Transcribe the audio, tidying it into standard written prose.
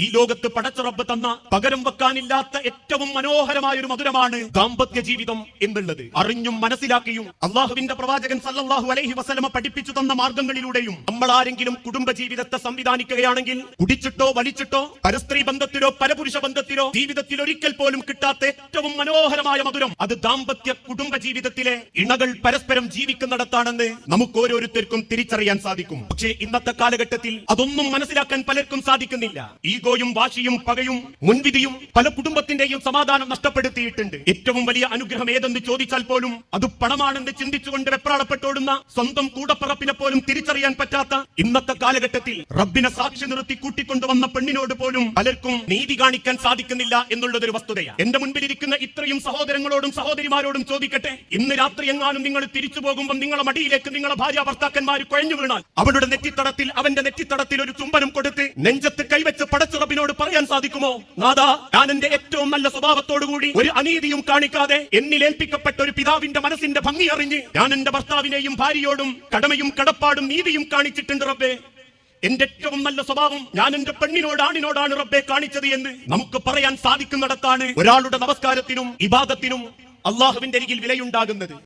ഈ ലോകത്ത് പടച്ച റബ്ബ് തന്ന പകരം വെക്കാനില്ലാത്ത ഏറ്റവും മനോഹരമായ ഒരു മധുരമാണ് ദാമ്പത്യ ജീവിതം എന്നുള്ളത്. അറിഞ്ഞും മനസ്സിലാക്കിയും അള്ളാഹുവിന്റെ പ്രവാചകൻ സല്ലല്ലാഹു അലൈഹി വസല്ലമ പഠിപ്പിച്ചു തന്ന മാർഗങ്ങളിലൂടെയും നമ്മൾ ആരെങ്കിലും കുടുംബ ജീവിതത്തെ സംവിധാനിക്കുകയാണെങ്കിൽ കുടിച്ചിട്ടോ വലിച്ചിട്ടോ പരസ്ത്രീ ബന്ധത്തിലോ പരപുരുഷ ബന്ധത്തിലോ ജീവിതത്തിൽ ഒരിക്കൽ പോലും കിട്ടാത്ത ഏറ്റവും മനോഹരമായ മധുരം അത് ദാമ്പത്യ കുടുംബ ജീവിതത്തിലെ ഇണകൾ പരസ്പരം ജീവിക്കുന്നിടത്താണെന്ന് നമുക്ക് ഓരോരുത്തർക്കും തിരിച്ചറിയാൻ സാധിക്കും. പക്ഷേ ഇന്നത്തെ കാലഘട്ടത്തിൽ അതൊന്നും മനസ്സിലാക്കാൻ പലർക്കും സാധിക്കുന്നില്ല. ഈഗോയും വാശിയും പകയും മുൻവിധിയും പല കുടുംബത്തിന്റെയും സമാധാനം നഷ്ടപ്പെടുത്തിയിട്ടുണ്ട്. ഏറ്റവും വലിയ അനുഗ്രഹം ഏതെന്ന് ചോദിച്ചാൽ പോലും അത് പണമാണെന്ന് ചിന്തിച്ചുകൊണ്ട് വെപ്രാളപ്പെട്ടോടുന്ന സ്വന്തം കൂടപ്പറപ്പിനെ പോലും തിരിച്ചറിയാൻ പറ്റാത്ത ഇന്നത്തെ കാലഘട്ടത്തിൽ റബ്ബിനെ സാക്ഷി നിർത്തി കൂട്ടിക്കൊണ്ടുവന്ന പെണ്ണിനോട് പോലും പലർക്കും നീതി കാണിക്കാൻ സാധിക്കുന്നില്ല എന്നുള്ളതൊരു വസ്തുതയാണ്. എന്റെ മുൻപിലിരിക്കുന്ന ഇത്രയും സഹോദരങ്ങളോടും സഹോദരിമാരോടും ചോദിക്കട്ടെ, ഇന്ന് രാത്രി എങ്ങാനും നിങ്ങൾ തിരിച്ചു പോകുമ്പോൾ നിങ്ങളെ മടിയിലേക്ക് നിങ്ങളെ ഭാര്യ ഭർത്താക്കന്മാർ കുഴഞ്ഞു വീണാൽ അവളുടെ നെറ്റിത്തടത്തിൽ അവന്റെ നെറ്റിത്തടത്തിൽ ഒരു ചുംബനം കൊടുത്ത് നെഞ്ചത്ത് കൈവച്ച് പടച്ച റബ്ബിനോട് പറയാൻ സാധിക്കുമോ, നാഥാ, ഞാൻ എന്റെ ഏറ്റവും നല്ല സ്വഭാവത്തോടുകൂടി ഒരു അനീതിയും കാണിക്കാതെ എന്നിലേൽപ്പിക്കപ്പെട്ട ഒരു പിതാവിന്റെ മനസ്സിന്റെ ഭംഗി അറിഞ്ഞ് ഞാൻ എന്റെ ഭർത്താവിനെയും ഭാര്യയോടും കടമയും കടപ്പാടും നീതിയും കാണിച്ചിട്ടുണ്ട് റബ്ബേ. എന്റെ ഏറ്റവും നല്ല സ്വഭാവം ഞാൻ എന്റെ പെണ്ണിനോടാണ് റബ്ബെ കാണിച്ചത് എന്ന് നമുക്ക് പറയാൻ സാധിക്കുന്നിടത്താണ് ഒരാളുടെ നമസ്കാരത്തിനും ഇബാദത്തിനും അള്ളാഹുവിന്റെ അരികിൽ വിലയുണ്ടാകുന്നത്.